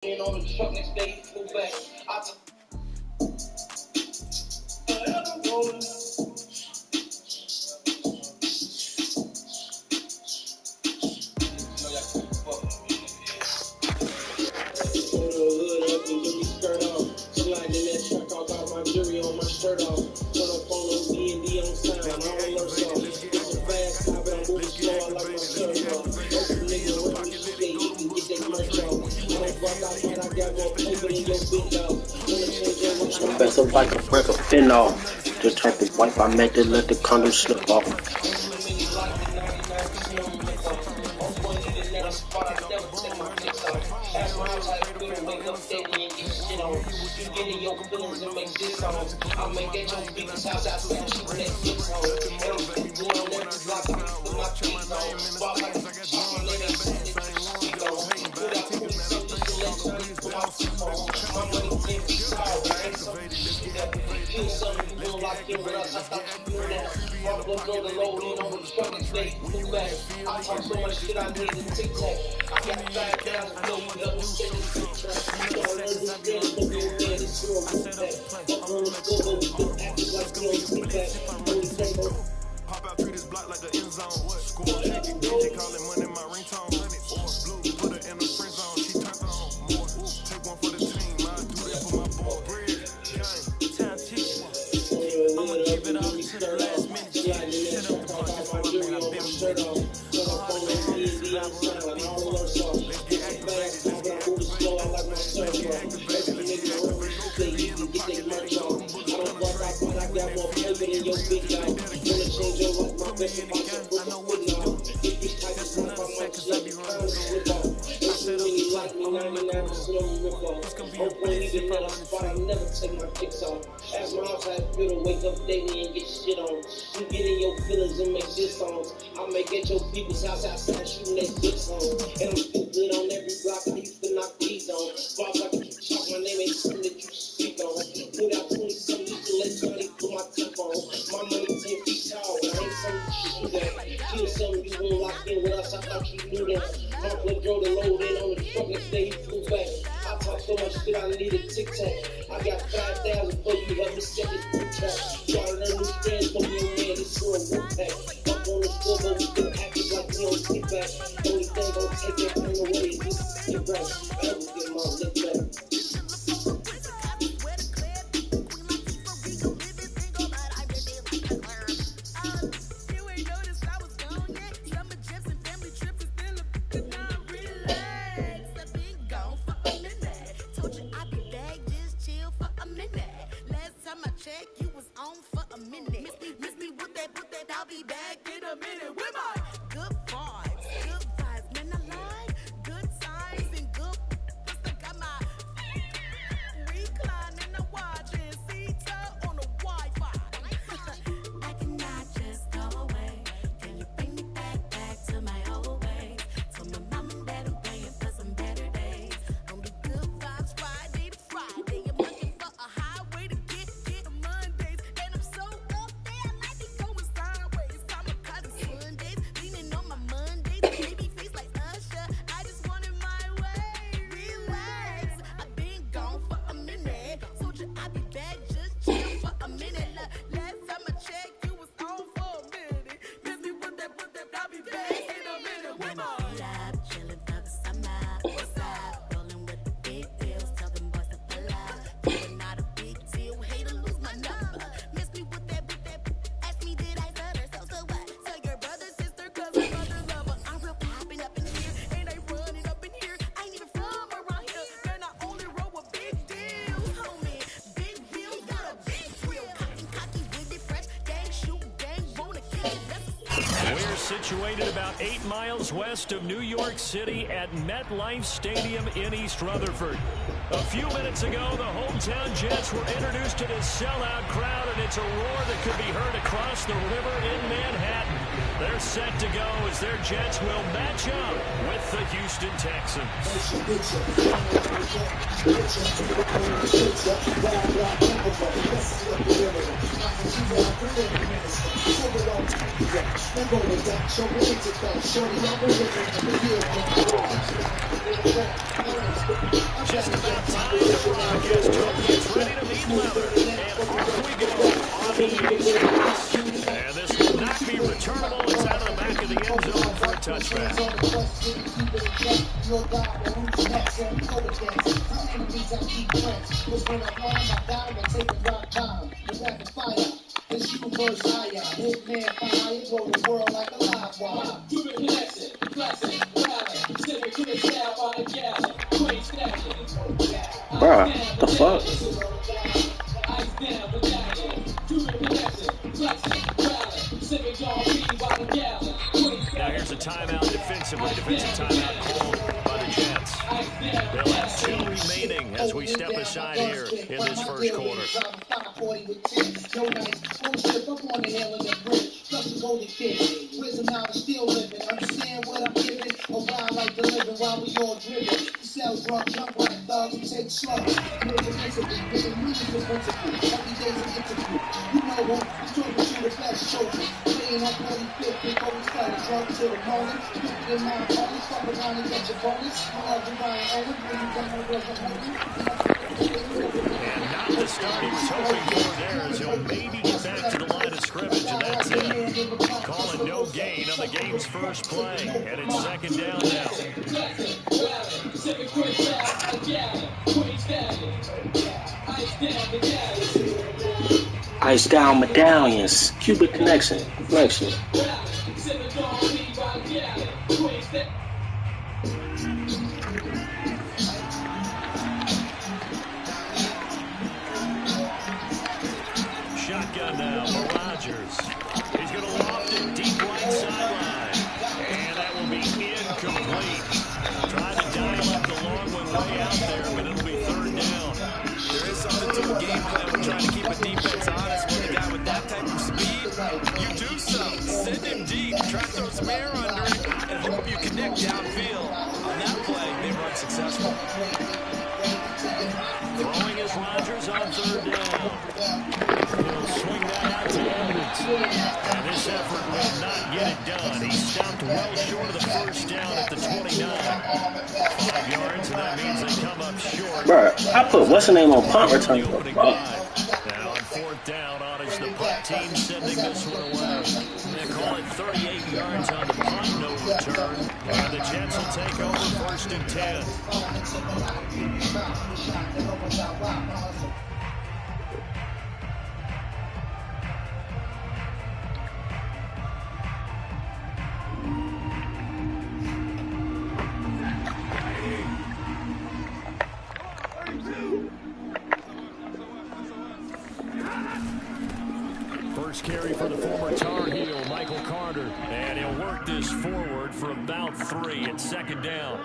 On the truck next day, he flew back. I took rolling. Vessel like a breath of phenol. The type of wipe I make to let the condom slip off. I talk so much shit, I need to tic-tac. I got 5,000 for you, double check this tic-tac. You don't understand it, but you're dead, it's your tic-tac. I'm on the floor, but we can act like you don't tic-tac. Only thing about pop out through this block like an end zone. Score ticket, DJ calling money, my ringtone. Blue, put her in the friend zone, she turned on. Take one for the team, I do that for my boy. Bread, gang, time teaching. I'ma give it all to the last minute. Set up the punch for a man, I've been with it. I never take my kicks off. Ask my house how I feel to wake up daily and get shit on. You get in your feelings and make shit songs. I make at your people's house outside shooting that shit song. And I'm still good on every block. I used to knock these on. Bars like you talk, my name ain't something that you speak on. Put out 20 something, used to let somebody put my temp on. My money 10 feet tall, and I ain't something you shoot at. Kill something you won't lock in with us, I thought you knew that. Pump drove the load in on the truck, next day he flew back. I talk so much shit, I need a tic-tac. I got 5,000 for you, let me set this tic-tac. Try to learn new strands from your man, it's for a wolf-pack. Up on the floor, but we still acting like we don't sit back. Only thing gon' take that pain away is this get back. I never get my lip back. I'll be back in a minute with my good vibes, man, I like good signs and good I got my reclining and watching CETA on the Wi-Fi. I cannot just go away. Can you bring me back to my old ways? Told my mom and dad I'm praying for some better days. Only good vibes Friday to Friday. I'm looking for a highway to get to Mondays. And I'm so up there, I might be going sideways. Kamikaze Sundays, leaning on my Mondays. Baby face like Usher, I just want it my way. Relax, I've been gone for a minute. Told you I'd be back, just chill for a minute. Last time I checked, you was on for a minute. Miss me with that, I'll be back in a minute. With my chillin' for the summer. What's up? Rollin' with the big deals, tell them boys to pull up. You're not a big deal, hate to lose my number. Miss me with that, ask me did I stutter, so what? Tell your brother, sister, cousin, brother, lover. I'm real poppin' up in here, and I running up in here. I ain't even from around here, and I only roll with big deals, homie. Big deals got a big thrill. Cocky, with it, fresh, gang, shoot, gang, wanna kill it. We're situated about 8 miles west of New York City at MetLife Stadium in East Rutherford. A few minutes ago, the hometown Jets were introduced to this sellout crowd, and it's a roar that could be heard across the river in Manhattan. They're set to go as their Jets will match up with the Houston Texans. Just about time to rock as Joe gets ready to meet leather. And off we go on the East Coast. And this will not be returnable. It's out of the back of the end zone for a touchback. Bruh, the fuck? Now here's a timeout defensively. Defensive timeout called by the Jets. They'll have 2 remaining as we step aside here in this first quarter. And not the start he was hoping for there, as he'll maybe get back to the line of scrimmage, and that's it. Calling no gain on the game's first play, and it's second down now. Ice down medallions, cubic connection, flexion. Shotgun now for Rodgers. He's going to loft it deep right sideline. And that will be incomplete. Trying to dial up the long one way out there, but it'll be third down. There is something to a game plan when trying to keep a defense honest with a guy with that type of speed. You do so. Send him deep. Try to throw some air under it and hope you connect downfield. On that play, they were unsuccessful. Throwing is Rodgers on third down. He'll swing that out to Edmonds. And this effort will not get it done. He stopped well short of the first down at the 29. 5 yards, and that means they come up short. Bruh, I put what's the name on punt return. Now on fourth down, honors the punt team sending this one away. They call it 38 yards on the punt, no return. And the Jets will take over first and 10. First carry for the former Tar Heel, Michael Carter. And he'll work this forward for about 3 at second down.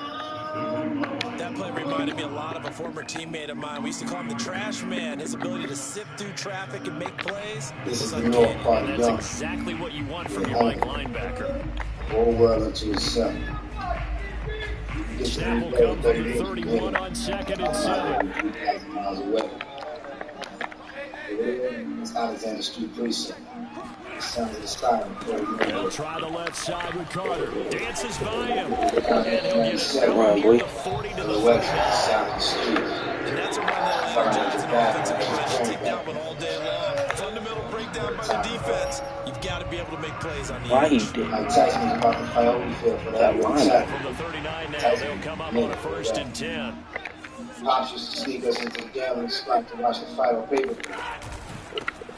That play reminded me a lot of a former teammate of mine. We used to call him the trash man. His ability to sift through traffic and make plays was uncanny. And that's exactly what you want from your Mike linebacker. All well into yourself. Snap will come from the 31 on second and 7. Miles away. It's Alexander Street Precinct. The sound of the siren. He'll try the left side with Carter. Dances by him. And he'll get it Run, boy. the 40 to the The 30. west side of the street. And that's a run that energizes an offensive line to take that one all day long. Fundamental breakdown by the defense. You've got to be able to make plays on the Why he edge. did? Mike Tyson was about to play over field for that one That side. From the 39 now, they'll come up on a first and 10. Pops used to sneak us into the gambling spot to watch the fight on pay-per-view.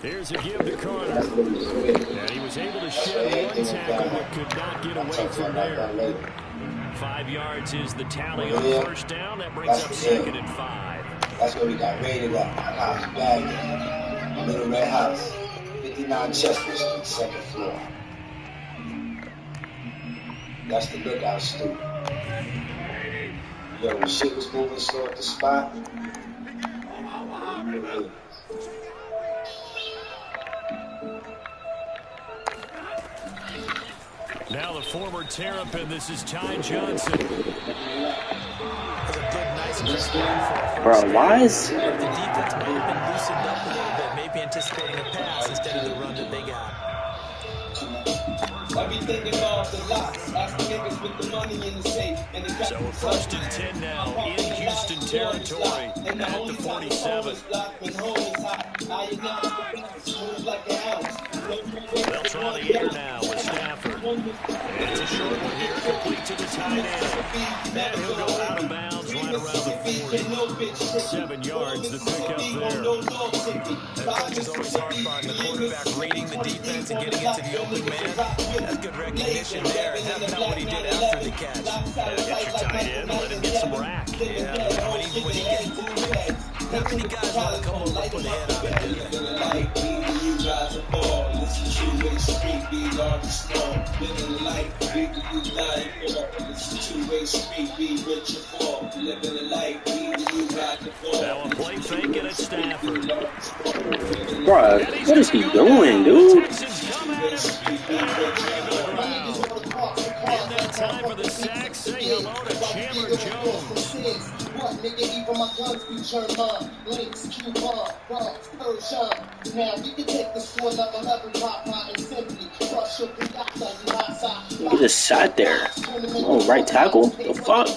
Here's a give to Carter. That's what he was doing. And he was able to shed one tackle, but could not get away from there. 5 yards is the tally on first down. That brings up second and 5. That's where we got raided up. Our house, Baghdad. Little Red House. 59 Chester Street, second floor. That's the lookout stoop. Yo, when shit was moving slow at the spot. Now the former Terrapin, this is Ty Johnson. That's a good, nice first down for a Bro, first why down. is The defense may have been loosened up a little bit, maybe anticipating a pass instead of the run that they got. thinking of the lots. Ask the niggas with the money in the safe. And the So a 1st and 10 now in Houston territory at the 47. They'll try the air now with Stafford. And it's a short one here, complete to the tight end. And he'll go out of bounds right around the 40. 7 yards, the pickup there. Coach is always harp on the quarterback reading the defense and getting into the open man. That's good recognition there. And that's not what he did after the catch. Yeah, get your tight end, let him get some rack. Yeah, when he gets moved, not many guys want to come over and put a head on it. Now a play fake and it's Stafford. Bruh, what is he doing, dude? Texans come at him. In that time for the sack, say hello to Chandler Jones. What, nigga, even my guns be German. Links, Cuban, Bronx, Persian. Now, we can take this to another level, pop out and simply crush your conductor, you outside. He just sat there. Oh, right tackle? The fuck?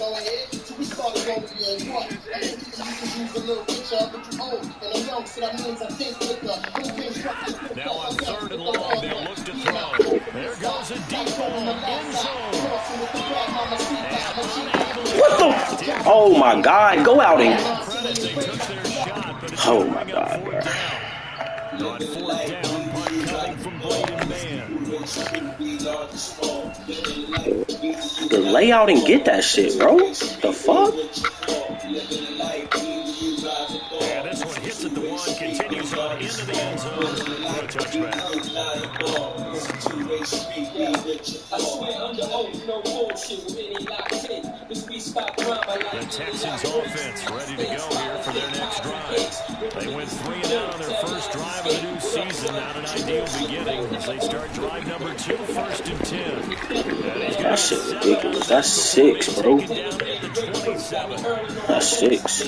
We started over here and what? I think you can use a little picture, but you old. And I'm young, so that means I think quicker. Now on 3rd and long, they'll look to throw. There goes a deep ball, end zone. What the? Oh my God! Go out and. Credit, they took their shot, but it's Oh going my on God, 4th down. On 4th down, punt coming from Braden Mann. The layout and get that shit, bro. The fuck? Yeah, this one hits at the 1, continues on into the end zone for a touchback. The Texans offense ready to go here for their next drive. They went 3 and out on their first drive of the new season. Not an ideal beginning as they start drive number 2, 1st and 10. That shit ridiculous. That's 6, bro. That's 6.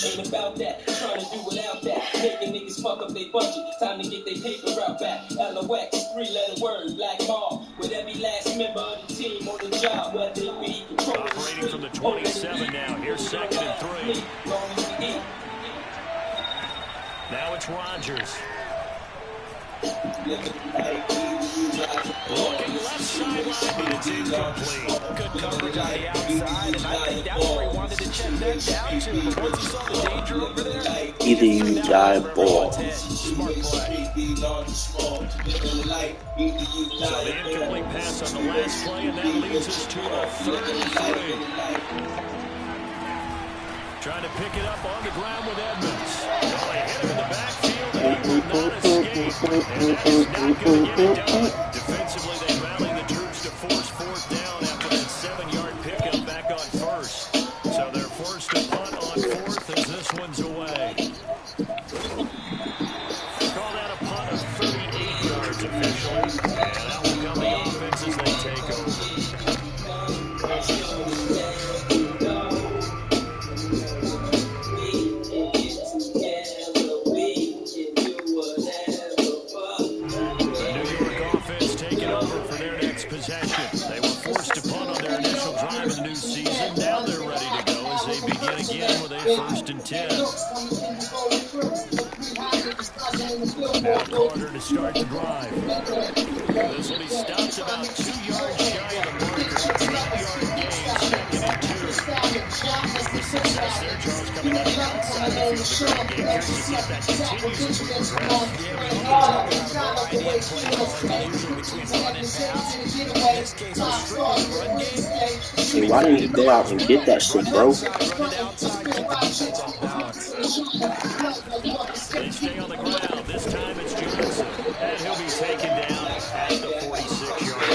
Ain't about that, trying to do without that. Making niggas fuck up their budget. Time to get their paper out back. LOX, 3-letter word, black ball. With every last member of the team on the job, whether it be operating from the 27 now. Here's 2nd and 3. Now it's Rodgers. Looking left sideline, but it's incomplete. Good coverage on the outside, and I think that's where he wanted to check that down to. But once he saw the danger over there, Either you die, ball. smart play. So the incomplete pass on the last play, and that leads us to a 3rd and 3. Trying to pick it up on the ground with Edmonds. Well, they hit him in the backfield, and he will not escape. And that is not going to get it done. Defensively, they rally the troops to force 4th down after that 7-yard pickup back on 1st. So they're forced to punt on 4th as this one's away. Call that a punt of 38 yards officially. And that will come the offense as they take over. Possession. They were forced to punt on their initial drive of the new season. Now they're ready to go as they begin again with a 1st and 10. Now Carter to start the drive. This one he stops about 2 yards shy of the marker. 8-yard gain, 2nd and 2. The success there, Charles, coming out the outside of the field. The game curious to see if that continues as we progress. Hey, why didn't you go out and get that shit, bro? They stay on the ground. This time it's Johnson. And he'll be taken down at the 46-yard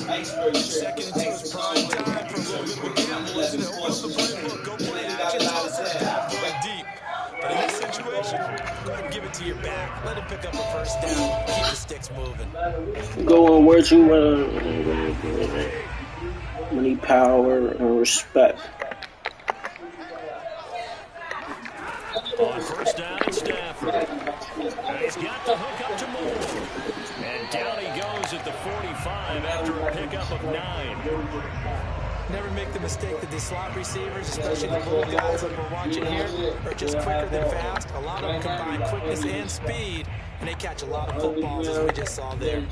line. 2nd and 2 is prime time for a little bit of a gamble, isn't it? Open up the playbook, go play action, going deep. But in this situation, go ahead and give it to your back. Let him pick up a 1st down. Keep the sticks moving. Going where you need power and respect. drive after a pickup of 9. Never make the mistake that these slot receivers, especially the little guys like we're watching here, are just quicker than fast. A lot of them combine quickness and speed, and they catch a lot of footballs, as we just saw there.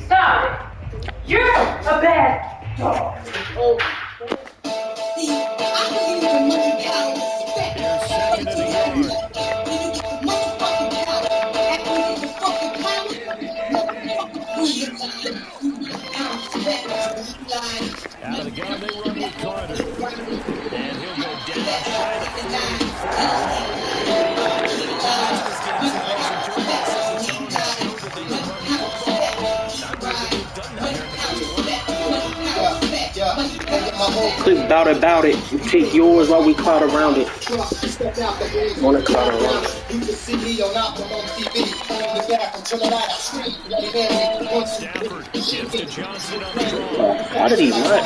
Stop! You're a bad dog. See, I can use the money cow respect. Here's second and a yard. When you get the motherfucking cow, after you get the fucking cow, Out of the gun, they run with Carter. And he'll go down shy of 'Quick bout it. You take yours while we cloud around it. Wanna cloud around it. Stafford gives to Johnson on the draw. Why did he run?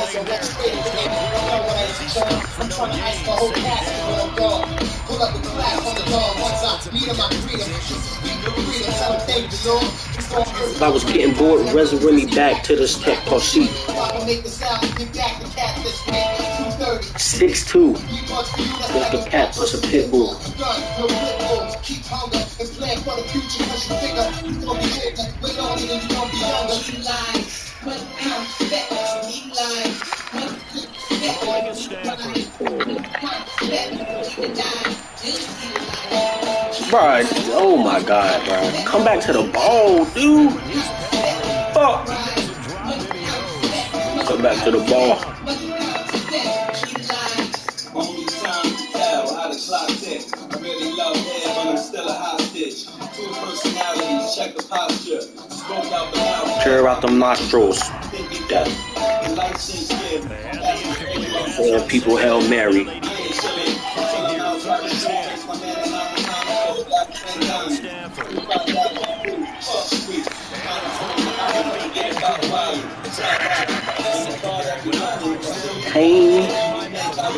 If I was getting bored, resurrect me back to this tech called sheet. 6'2". Like a cat plus a pit bull. Bro, oh my God, bro. Come back to the ball, dude. Fuck. Come back to the ball. Only time to tell how the clock tick. I really love hair, but I'm still a hostage. Two personalities, check the posture. Smoke out the mouth. Clear out the nostrils. Yeah. Yeah, people Hail Mary. Pain.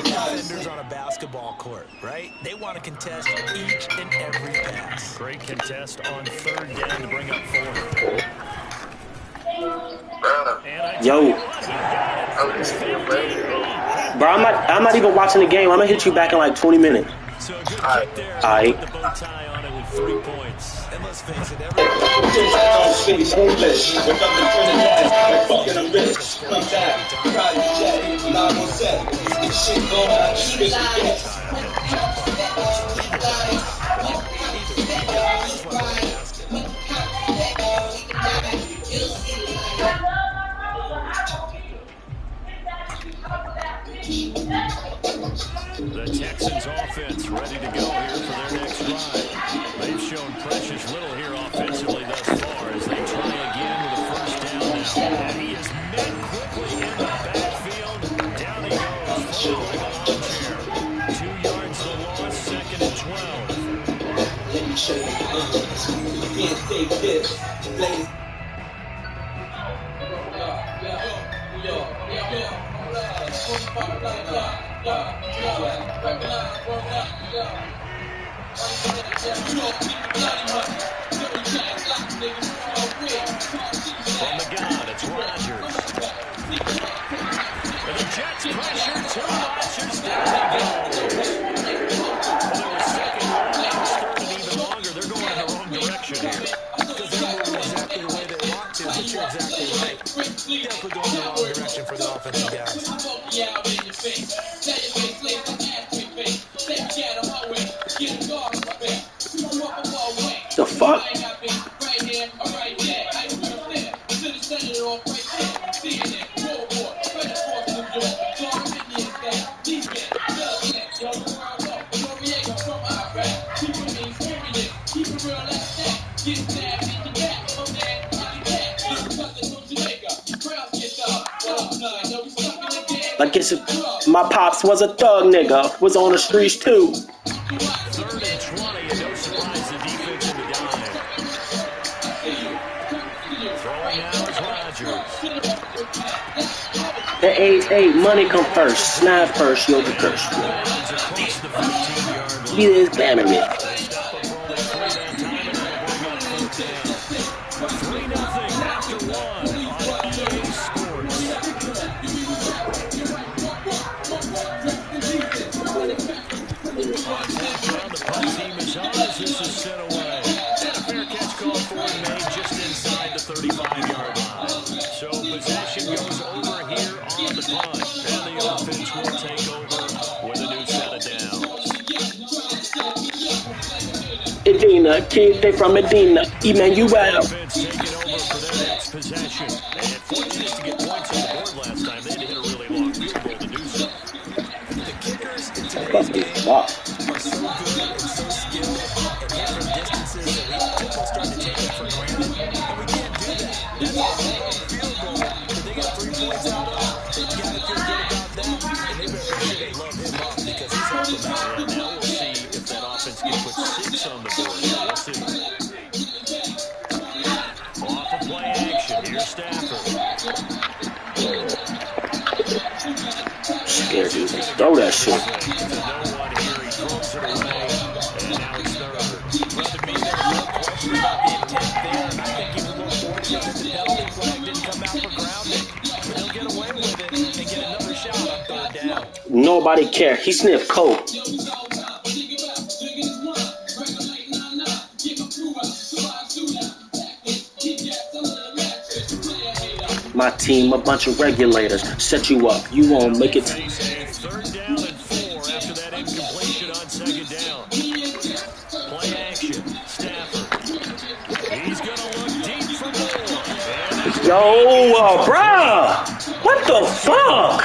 Defenders on a basketball court, right? They want to contest each and every pass. Great contest on third down to bring up 4. Yo. Bro, I'm not even watching the game. I'm gonna hit you back in like 20 minutes. So a good kick there. Aight. The bow tie on it with 3 points. And let's face it, The Texans offense ready to go here for their next drive. They've shown precious little here offensively thus far as they try again with a first down now. And he is met quickly in the backfield. Down he goes, followed like an armchair. 2 yards the loss, second and 12. Let me show you. You can't take this. From the gun, it's Rodgers. And the Jets pressure 2 Rodgers. Down they go. Well, they were second. They're starting even longer. They're going in the wrong direction here. because they're moving exactly the way they want to, but you're exactly right. Definitely going in the wrong direction for the offensive guys. The fuck? I guess my pops was a thug nigga, was on the streets too. 3rd and 20, and no surprise, the defense in the dive. Throwing now is Rodgers. The 8-8, money come first, snap first, you'll be cursed. Across the 15-yard line. He is banner it. Stop up for only 3 that time, and they'll bring up 4th down. this is sent away. And a fair catch call for him made just inside the 35-yard line. So possession goes over here on the punt. And the offense will take over with a new set of downs. Medina, kid, they from Medina, Emmanuel. Offense taking over for their next possession. And fortunate to get points on the board last time. They had to hit a really long field goal to do so. The kickers in today's game are so good and so skilled and hit from distances that we almost start to take it for granted. And we can't do that. That's a long field goal that they got 3 points out of. They've got to feel good about that. And they better make sure they love him up because he's helped them out. And now we'll see if that offense can put 6 on the board. We'll see. Off of play action. Here's Stafford. Scared you. Throw that shit. No one here. He throws it away. And now it's third. Well, to me, there was no question about the intent there. And I think he was a little fortunate that the penalty flag didn't come out for grounding. But he'll get away with it and get another shot on third down. Nobody care. He sniffed coke. My team, a bunch of regulators. Set you up. You won't make it. Third down and 4 after that incompletion on second down. Play action. Stafford. He's going to look deep for more. Yo, bruh. What the fuck?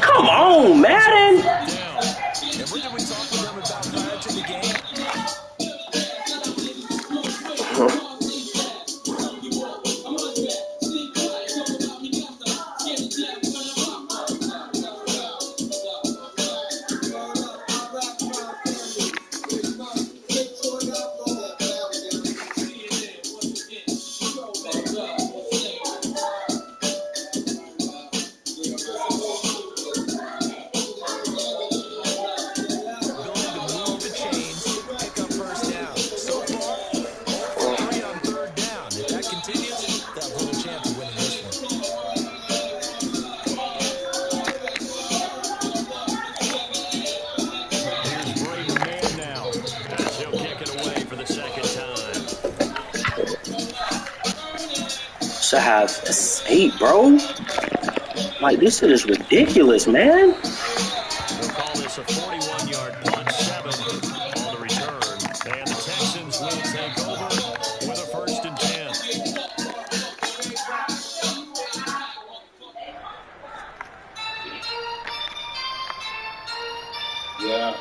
Come on, Madden. And what did we talk to them about prior to the game? To have 8, bro. Like, this shit is ridiculous, man. We'll call this a 41-yard punt, 7 on the return. And the Texans will take over with a 1st and 10. Yeah.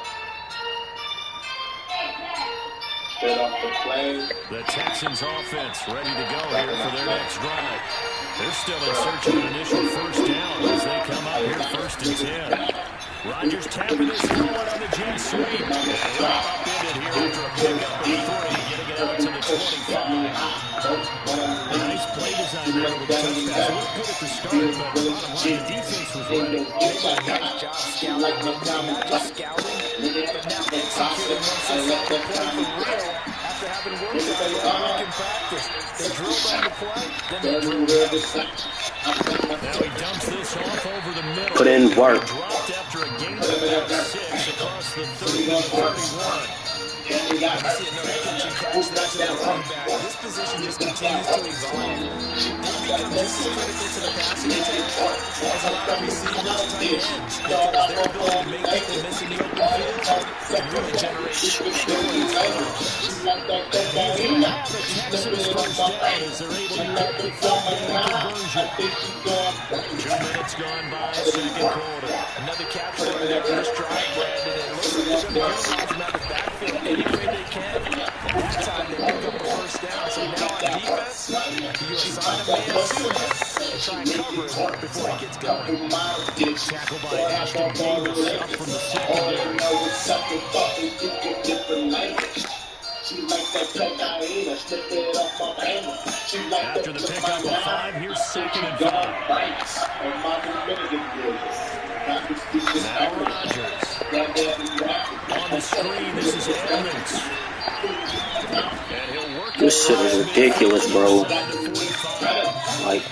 Straight off the plane. The Texans offense ready to go here for their next drive. They're still in search of an initial first down as they come up here 1st and 10. Rodgers tapping his helmet on the jet sweep. Upended here after a pickup of 3, getting it out to the 25. Nice play design there with the touchdown. It looked good at the start, but bottom line, the defense was ready. They did a nice job scouting, not just scouting, but now executing once they saw the play for real after having worked on it all week in practice. They drilled on the play, then they drilled on it. Now he dumps this off over the middle. Put in work. Dropped after a gain of about 6 across the 30-31. You see another pitch and catch there to the running back. This position just continues to evolve. They become just as critical to the passing attack as a lot of receivers, tight ends, because their ability to make people miss in the open field can really generate plays. Now the Texans first down as they're able to get the field goal conversion. 2 minutes gone by, second quarter. Another capture on their first drive, Brandon. It looks like they're going to utilize him out of the backfield any way they can. And that time they pick up a first down. So now on defense, you assign a man to him and try and cover him before he gets going. Tackled by Ashton Davis up from the secondary. After the pickup of 5, here's 2nd and 5. Now Rodgers. On the screen, this is Edmonds. And he'll work This shit is ridiculous, bro. Like,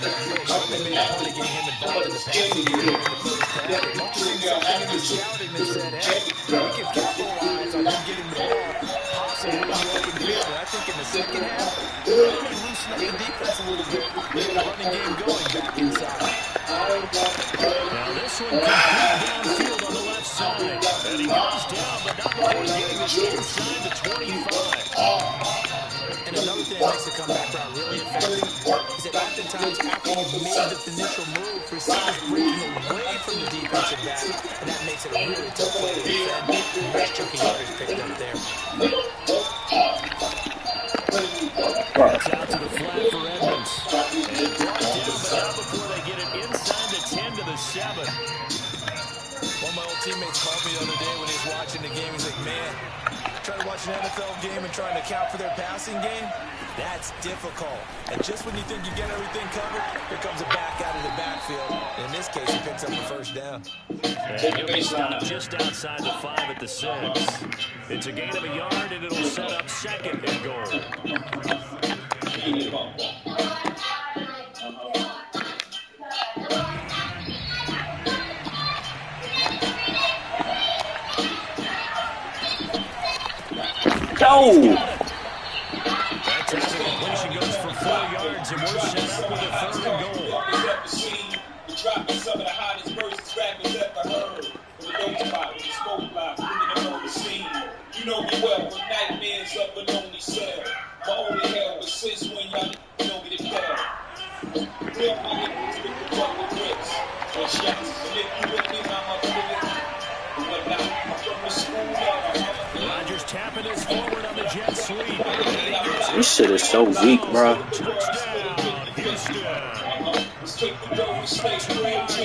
think in the second half, they're going to loosen up the defense a little bit, get the running game going back inside. Now this one complete downfield on the left side. And he goes down, but not before getting this inside the 25. And another thing that makes the comeback route really effective is that oftentimes after you've made the initial move, receivers breaking away from the defensive back, and that makes it a really tough play to defend. Nice chunky yardage picked up there. It's out to the flat for Edmonds. And brought down, but not before they get it inside the 10 to the 7. One of my old teammates called me the other day when he was watching the game. He's like, man, trying to watch an NFL game and trying to account for their passing game, that's difficult. And just when you think you get everything covered, here comes a back out of the backfield. And in this case, he picks up the first down. And he'll be stopped just outside the 5 at the 6. It's a gain of a yard, and it'll set up second and goal. Go! That time the completion goes for 4 yards, and we're set up with a 3rd and goal. Dropping some of the hottest verses rappers ever heard. With a dope spot, with a smoke block, bringing them on the scene. You know me well, from nightmares up a lonely cell. My only hell was since when y'all know me to fail. Real my niggas with the fuck with bricks. Or shots, and if you with me, I'm a bullet. And whatnot, I'm from the school of Rodgers tapping this forward on the jet sweep. This shit is so weak, bro. Touchdown, Houston.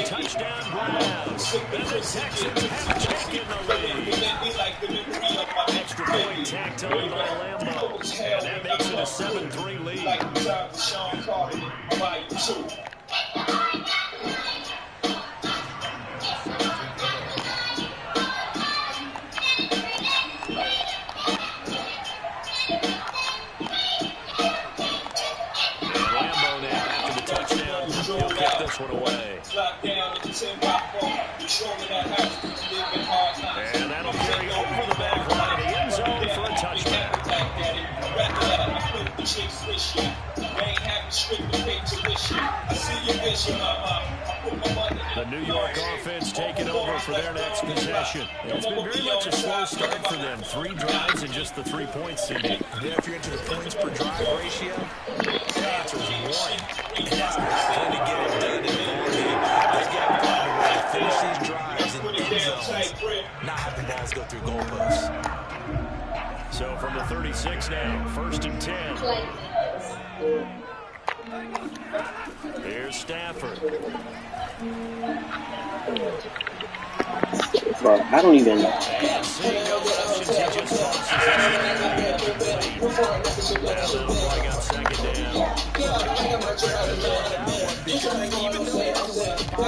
Touchdown, Browns. And the Texans have taken the lead. Extra point tacked on by Lambo. And that makes it a 7-3 lead. like the time for Sean Carter, Volume 2. One away. And that'll carry over the back line of the end zone for a touchback. The New York offense taking over for their next possession. It's been very much a slow start for them. 3 drives and just the 3 points, CD. Yeah, if you're into the points per drive ratio, the answer is 1. And that's not going to get it done in the ball game. They've got to find a way to finish these drives in end zones, not have the balls go through goalposts. So from the 36 now, 1st and 10. Here's Stafford. Bro, I don't even. Seeing no options, he just tosses it on 2nd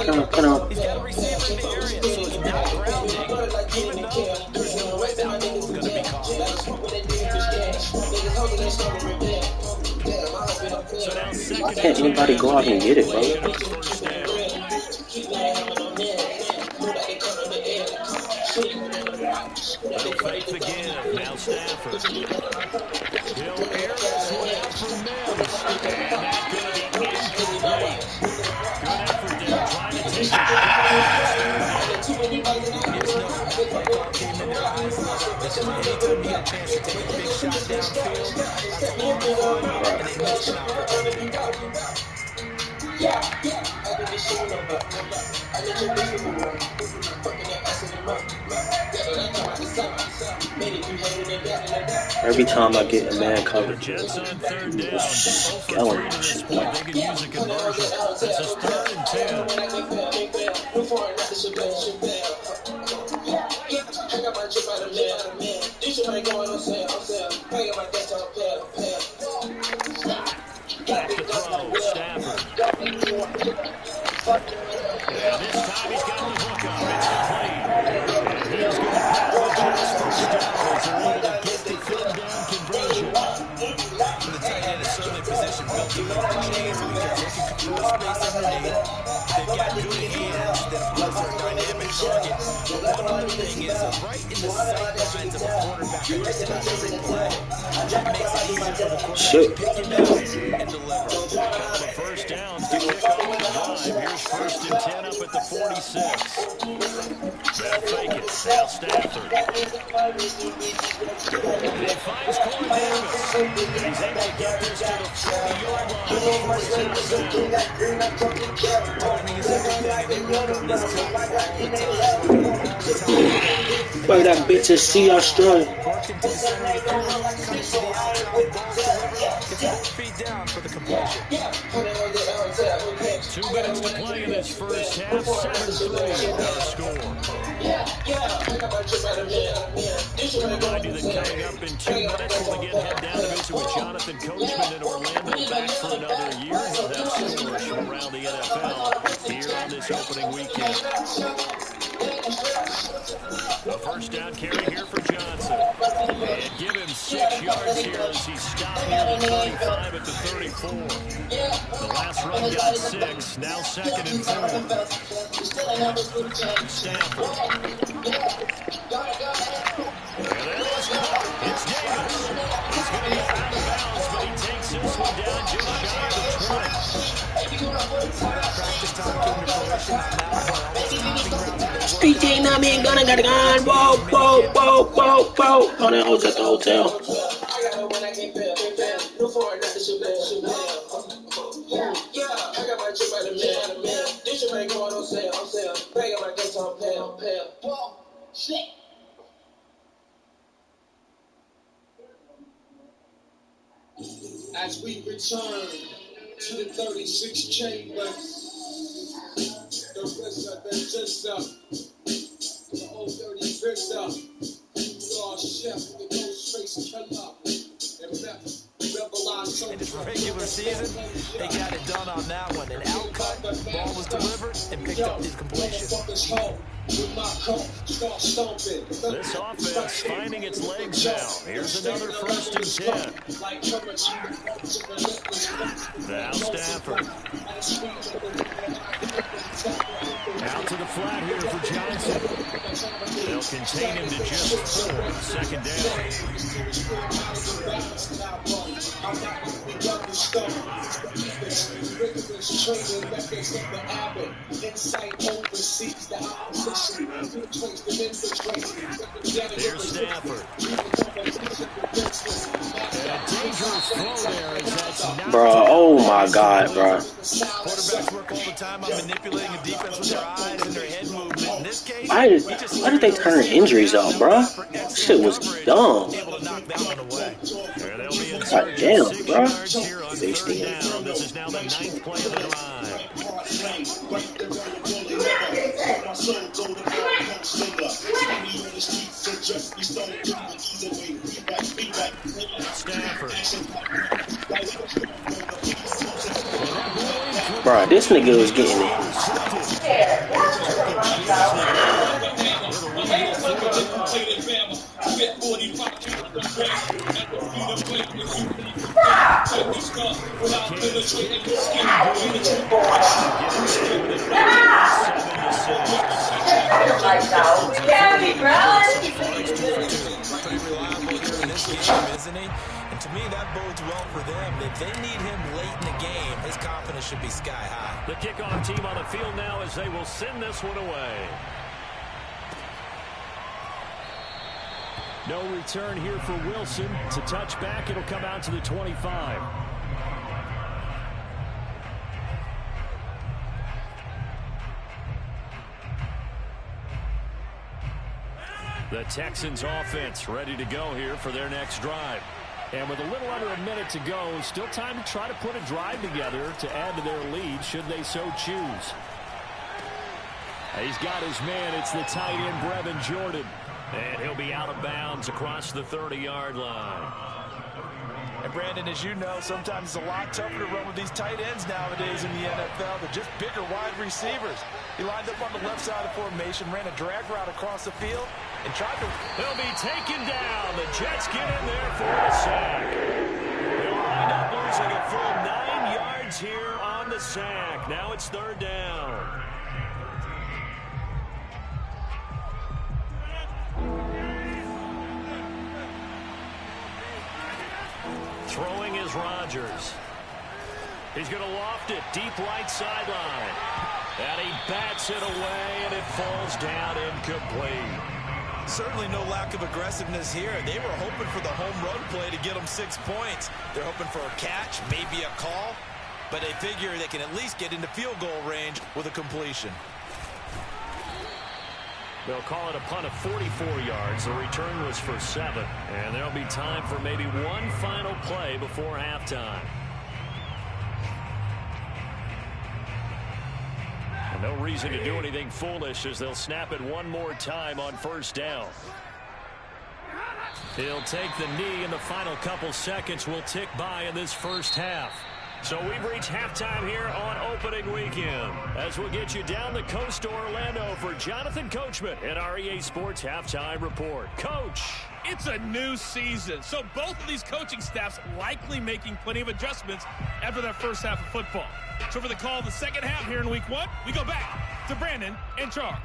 down. Come on. He's got a receiver in the area, so it's not grounding, even though there's no way that ball is going to be caught. So now Why can't anybody go out and get it, bro? Little fake again. Now Stafford. He'll air this one out for Mims. And that's going to be incomplete. Good effort there, trying to take anytime you get a chance to take a big shot downfield, that's a lot of fun, and they missed an opportunity. Every time I get a man covered, The Jets on 3rd down. it's 0 for 3 scaling to this this shit, point. bro. They could use a conversion. This is 3rd and 10. Back to throw. Stafford. And this time he's got the hook up. It's complete. And he's going to pass the Jets first down as they're able to get the 3rd down conversion. The tight end is certainly position built to make the chains because they can control space underneath. They've got good hands that, of course, are a dynamic target. But one other thing is right in the sight lines of a quarterback at just about every play. That makes it easier Shit. Picking out and deliver. Couple of first downs to kick off the drive. Here's 1st and 10 up at the 46. They'll fake it. Now Stafford. And he finds Corey Davis. He's able to get this to the 40-yard line before he's out of bounds. Timing is everything, and they work on this clip all the time. Boy, that bitch is C Australia. Worked into the center of the field, comes to the outside, the ball's delivered, gets 4 feet down for the completion. 2 minutes to play in this first half. 7-3 our score. Remind you that coming up in 2 minutes, we'll again head down to visit with Jonathan Coachman in Orlando. Back for another year. He'll have scores from around the NFL here on this opening weekend. A first down carry here for Johnson. And give him 6 yards here as he's stopped near the 35 at the 34. The last run got 6. Now 2nd and 4. Stafford. And that is caught. It's Davis. He's going to go out of bounds, but he takes this one down just shy of the 20. Practice time came to fruition on that one. Speaking of me, gonna get a gun. Whoa, whoa, whoa, whoa, whoa. Oh, that was at the hotel. As we return to the 36 chamber, the old dirty Vista, Star Chef, the Ghostface Killer, and In this regular season, they got it done on that one. An outcut, ball was delivered, and picked up the completion. This offense finding its legs now. Here's another 1st and 10. Now Stafford. Out to the flat here for Johnson. They'll contain him to just 4. 2nd Here's Stafford. And a dangerous throw there as that's not. Bro, oh my God, bro. Quarterbacks work all the time on manipulating the defense with their eyes and their head movement. In this case, Why did they turn injuries up, bro? Shit was dumb. able to knock that one away. God damn, bro. 16 down. This is now the 9th play of the drive. Stafford. Bro, this nigga was getting it. Isn't he? And to me, that bodes well for them. If they need him late in the game, his confidence should be sky high. The kickoff team on the field now as they will send this one away. No return here for Wilson. To touch back, it'll come out to the 25. The Texans offense ready to go here for their next drive. And with a little under a minute to go, still time to try to put a drive together to add to their lead should they so choose. He's got his man. It's the tight end, Brevin Jordan. And he'll be out of bounds across the 30-yard line. And Brandon, as you know, sometimes it's a lot tougher to run with these tight ends nowadays in the NFL. They're just bigger wide receivers. He lined up on the left side of formation, ran a drag route across the field, and tried to... He'll be taken down. The Jets get in there for a sack. They'll wind up losing a full 9 yards here on the sack. Now it's 3rd down. Throwing is Rodgers. He's going to loft it deep right sideline. And he bats it away, and it falls down incomplete. Certainly no lack of aggressiveness here. They were hoping for the home run play to get them 6 points. They're hoping for a catch, maybe a call, but they figure they can at least get into field goal range with a completion. They'll call it a punt of 44 yards. The return was for 7, and there'll be time for maybe one final play before halftime. And no reason to do anything foolish as they'll snap it one more time on first down. He'll take the knee, and the final couple seconds will tick by in this first half. So we've reached halftime here on opening weekend, as we'll get you down the coast to Orlando for Jonathan Coachman and our EA Sports Halftime Report. Coach. It's a new season, so both of these coaching staffs likely making plenty of adjustments after that first half of football. So for the call of the second half here in week 1, we go back to Brandon and Charles.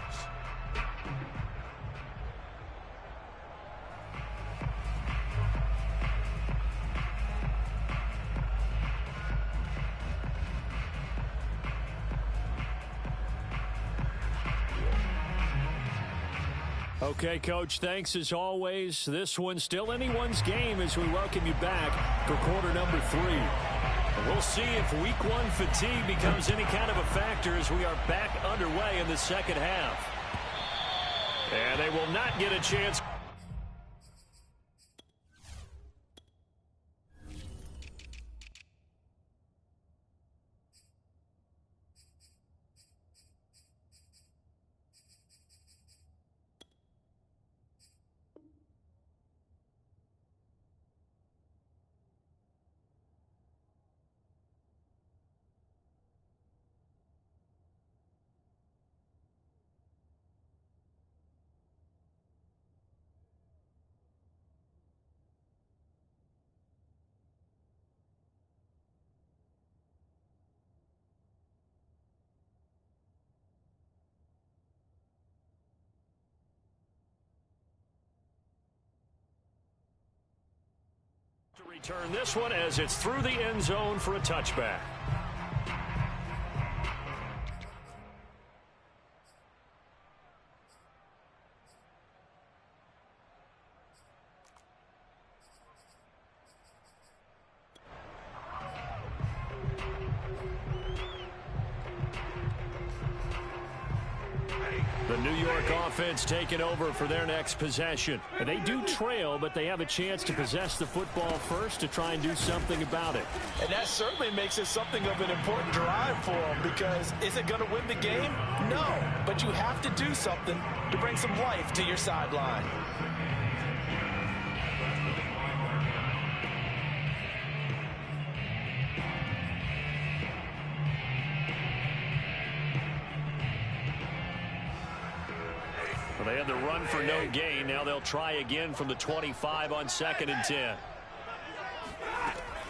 Okay, Coach, thanks as always. This one's still anyone's game as we welcome you back for quarter number 3. And we'll see if week 1 fatigue becomes any kind of a factor as we are back underway in the second half. And they will not get a chance. To return this one as it's through the end zone for a touchback. The New York offense taking over for their next possession. And they do trail, but they have a chance to possess the football first to try and do something about it. And that certainly makes it something of an important drive for them, because is it going to win the game? No, but you have to do something to bring some life to your sideline. They had the run for no gain. Now they'll try again from the 25 on 2nd and 10.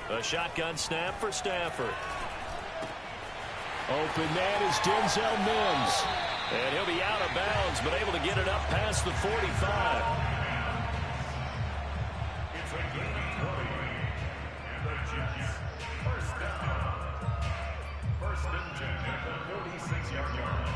A shotgun snap for Stafford. Open man is Denzel Mims. And he'll be out of bounds, but able to get it up past the 45. It's a gain of 20. The Jets. First down. 1st and 10 at the 46-yard line.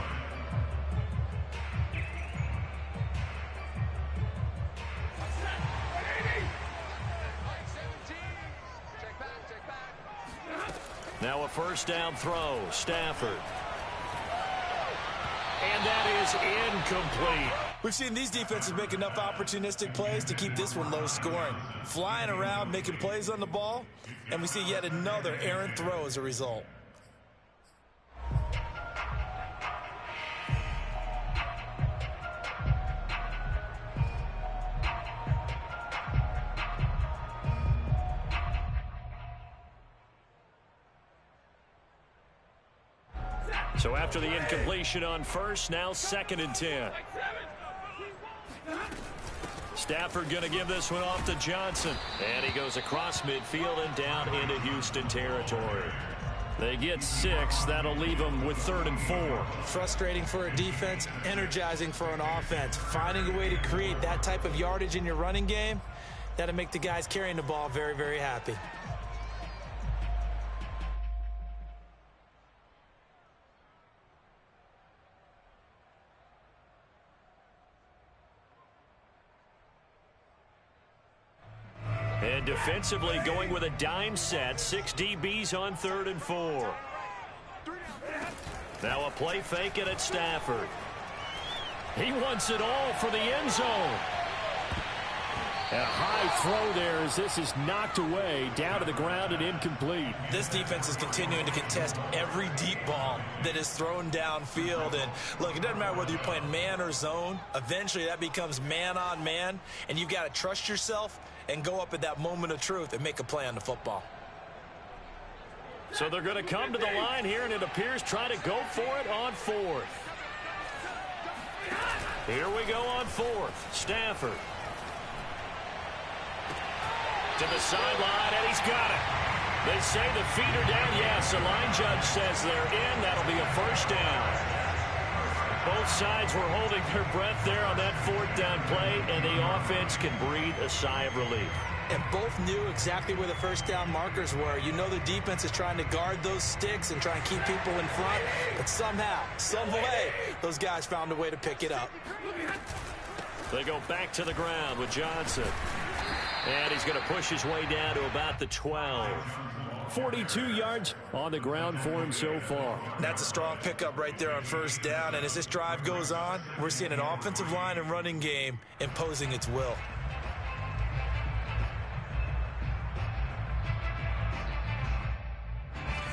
Now a first down throw, Stafford. And that is incomplete. We've seen these defenses make enough opportunistic plays to keep this one low scoring. Flying around, making plays on the ball, and we see yet another errant throw as a result. So after the incompletion on first, now 2nd and 10. Stafford going to give this one off to Johnson. And he goes across midfield and down into Houston territory. They get 6. That'll leave them with 3rd and 4. Frustrating for a defense, energizing for an offense. Finding a way to create that type of yardage in your running game, That'll make the guys carrying the ball very, very happy. And defensively going with a dime set. 6 DBs on 3rd and 4. Now a play fake it at Stafford. He wants it all for the end zone. And a high throw there as this is knocked away, down to the ground and incomplete. This defense is continuing to contest every deep ball that is thrown downfield. And look, it doesn't matter whether you're playing man or zone. Eventually that becomes man on man, and you've got to trust yourself and go up at that moment of truth and make a play on the football. So they're going to come to the line here, and it appears try to go for it on 4th. Here we go on 4th. Stafford. To the sideline, and he's got it. They say the feet are down. Yes, the line judge says they're in. That'll be a first down. Both sides were holding their breath there on that 4th down play, and the offense can breathe a sigh of relief. And both knew exactly where the first down markers were. You know the defense is trying to guard those sticks and try and keep people in front, but somehow, some way, those guys found a way to pick it up. They go back to the ground with Johnson. And he's going to push his way down to about the 12. 42 yards on the ground for him so far. That's a strong pickup right there on first down. And as this drive goes on, we're seeing an offensive line and running game imposing its will.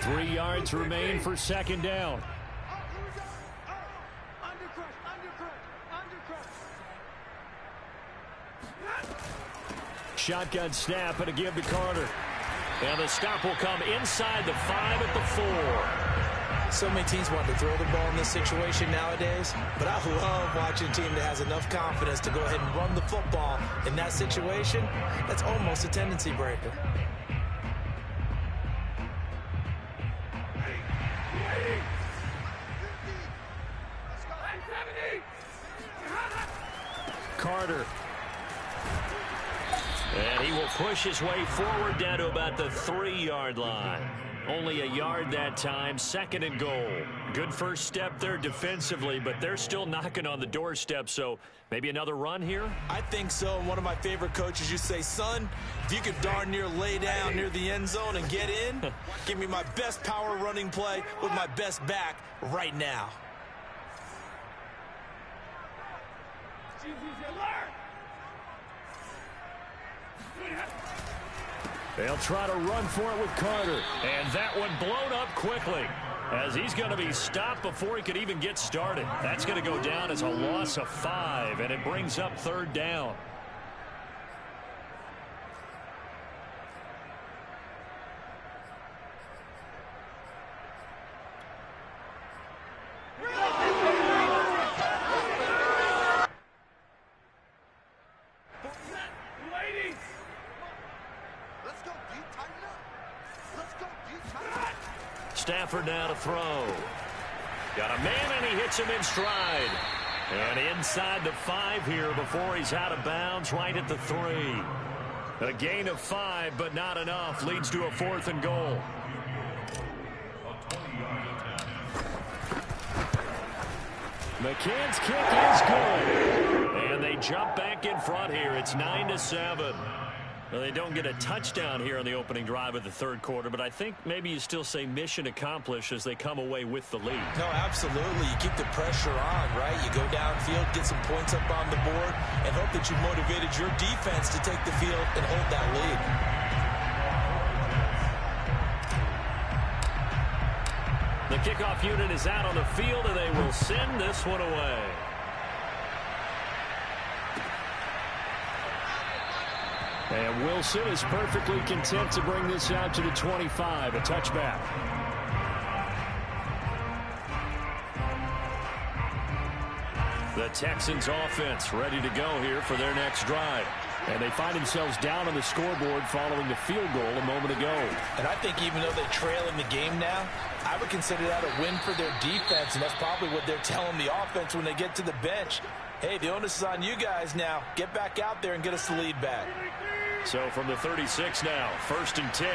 Three yards remain for second down. Shotgun snap and a give to Carter. And the stop will come inside the 5 at the 4. So many teams want to throw the ball in this situation nowadays, but I love watching a team that has enough confidence to go ahead and run the football in that situation. That's almost a tendency breaker. Carter. And he will push his way forward down to about the 3-yard line. Only a yard that time, 2nd and goal. Good first step there defensively, but they're still knocking on the doorstep, so maybe another run here? I think so. And one of my favorite coaches used to say, son, if you could darn near lay down near the end zone and get in, give me my best power running play with my best back right now. They'll try to run for it with Carter. And that one blown up quickly as he's going to be stopped before he could even get started. That's going to go down as a loss of 5, and it brings up 3rd down. Stafford now to throw. Got a man, and he hits him in stride. And inside the 5 here before he's out of bounds, right at the 3. A gain of 5, but not enough. Leads to a 4th and goal. McCann's kick is good. And they jump back in front here. It's 9-7. Well, they don't get a touchdown here on the opening drive of the 3rd quarter, but I think maybe you still say mission accomplished as they come away with the lead. No, absolutely. You keep the pressure on, right? You go downfield, get some points up on the board, and hope that you motivated your defense to take the field and hold that lead. The kickoff unit is out on the field, and they will send this one away. And Wilson is perfectly content to bring this out to the 25, a touchback. The Texans offense ready to go here for their next drive. And they find themselves down on the scoreboard following the field goal a moment ago. And I think even though they trail in the game now, I would consider that a win for their defense, and that's probably what they're telling the offense when they get to the bench. Hey, the onus is on you guys now. Get back out there and get us the lead back. So from the 36 now, 1st and 10.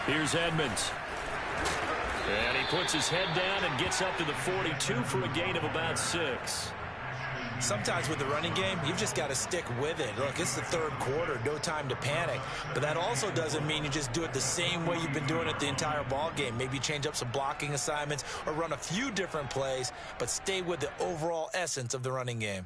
Here's Edmonds. And he puts his head down and gets up to the 42 for a gain of about 6. Sometimes with the running game, you've just got to stick with it. Look, it's the third quarter, no time to panic. But that also doesn't mean you just do it the same way you've been doing it the entire ball game. Maybe change up some blocking assignments or run a few different plays, but stay with the overall essence of the running game.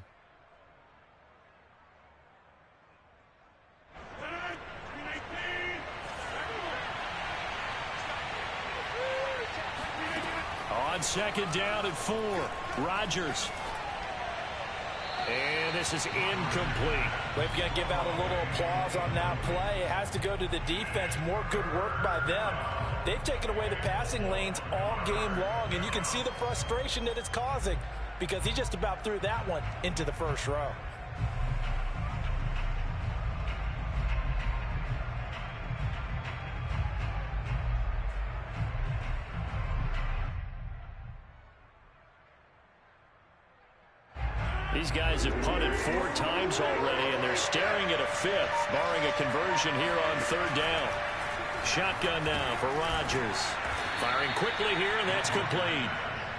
On 2nd down and 4, Rodgers. And this is incomplete. We've got to give out a little applause on that play. It has to go to the defense. More good work by them. They've taken away the passing lanes all game long, and you can see the frustration that it's causing because he just about threw that one into the first row. These guys have punted 4 times already, and they're staring at a 5th, barring a conversion here on 3rd down. Shotgun now for Rodgers. Firing quickly here, and that's complete.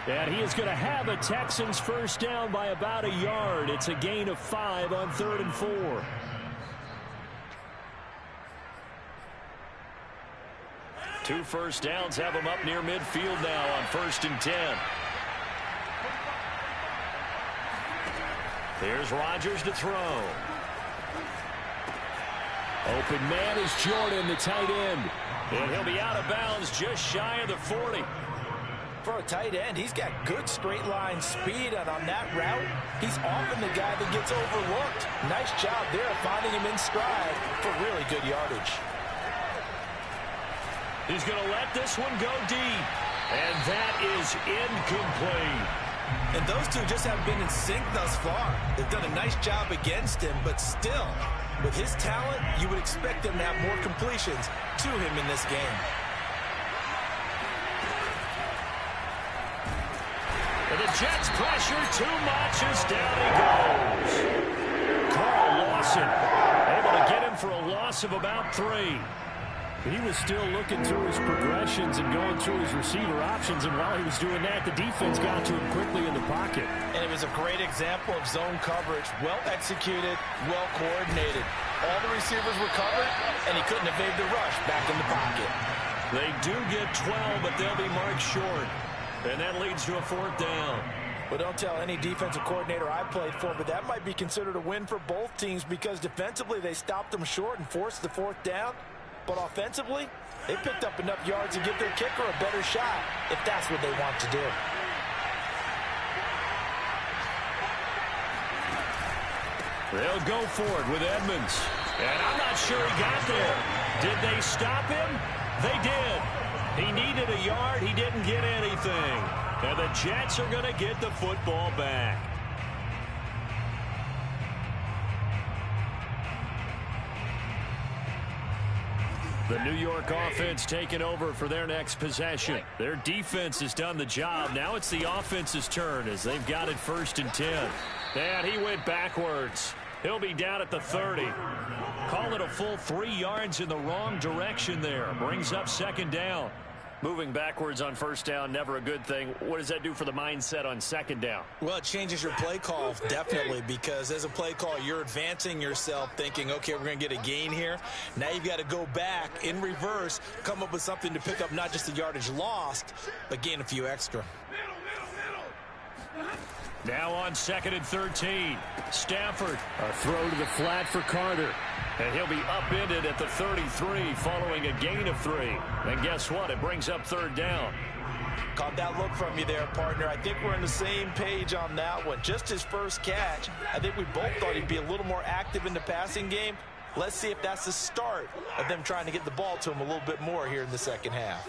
And he is going to have a Texans first down by about a yard. It's a gain of 5 on 3rd and 4. Two first downs have him up near midfield now on 1st and 10. Here's Rodgers to throw. Open man is Jordan, the tight end. And he'll be out of bounds just shy of the 40. For a tight end, he's got good straight line speed, and on that route, he's often the guy that gets overlooked. Nice job there finding him in stride for really good yardage. He's going to let this one go deep. And that is incomplete. And those two just haven't been in sync thus far. They've done a nice job against him, but still, with his talent, you would expect them to have more completions to him in this game. And the Jets pressure too much as down he goes. Carl Lawson able to get him for a loss of about 3. He was still looking through his progressions and going through his receiver options, and while he was doing that, the defense got to him quickly in the pocket. And it was a great example of zone coverage. Well executed, well coordinated. All the receivers were covered, and he couldn't evade the rush back in the pocket. They do get 12, but they'll be marked short. And that leads to a 4th down. Well, don't tell any defensive coordinator I played for, but that might be considered a win for both teams because defensively they stopped them short and forced the 4th down. But offensively, they picked up enough yards to give their kicker a better shot if that's what they want to do. They'll go for it with Edmonds. And I'm not sure he got there. Did they stop him? They did. He needed a yard. He didn't get anything. And the Jets are going to get the football back. The New York offense taking over for their next possession. Their defense has done the job. Now it's the offense's turn as they've got it 1st and 10. And he went backwards. He'll be down at the 30. Call it a full 3 yards in the wrong direction there. Brings up 2nd down. Moving backwards on 1st down, never a good thing. What does that do for the mindset on 2nd down? Well, it changes your play call, definitely, because as a play call, you're advancing yourself thinking, okay, we're going to get a gain here. Now you've got to go back in reverse, come up with something to pick up not just the yardage lost, but gain a few extra. Now on 2nd and 13. Stafford. A throw to the flat for Carter. And he'll be upended at the 33 following a gain of 3. And guess what? It brings up 3rd down. Caught that look from you there, partner. I think we're on the same page on that one. Just his first catch. I think we both thought he'd be a little more active in the passing game. Let's see if that's the start of them trying to get the ball to him a little bit more here in the second half.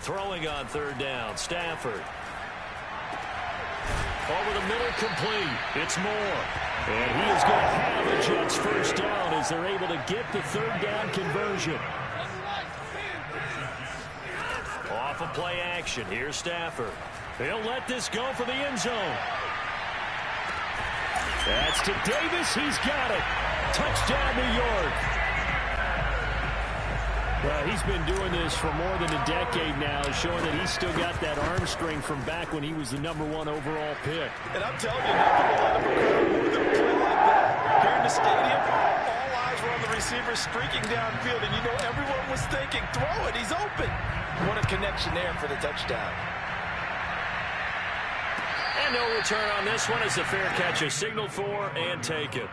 Throwing on 3rd down, Stafford. Over the middle, complete. It's Moore. And he is going to have a Jets first down as they're able to get the 3rd down conversion. off of play action. Here's Stafford. He'll let this go for the end zone. That's to Davis. He's got it. Touchdown, New York. Well, he's been doing this for more than a decade now, showing that he's still got that arm strength from back when he was the #1 overall pick. And I'm telling you, nothing will let him occur more than a play like that. Here in the stadium, all eyes were on the receiver streaking downfield, and you know everyone was thinking, throw it, he's open. What a connection there for the touchdown. And no return on this one as the fair catch is signaled for and taken.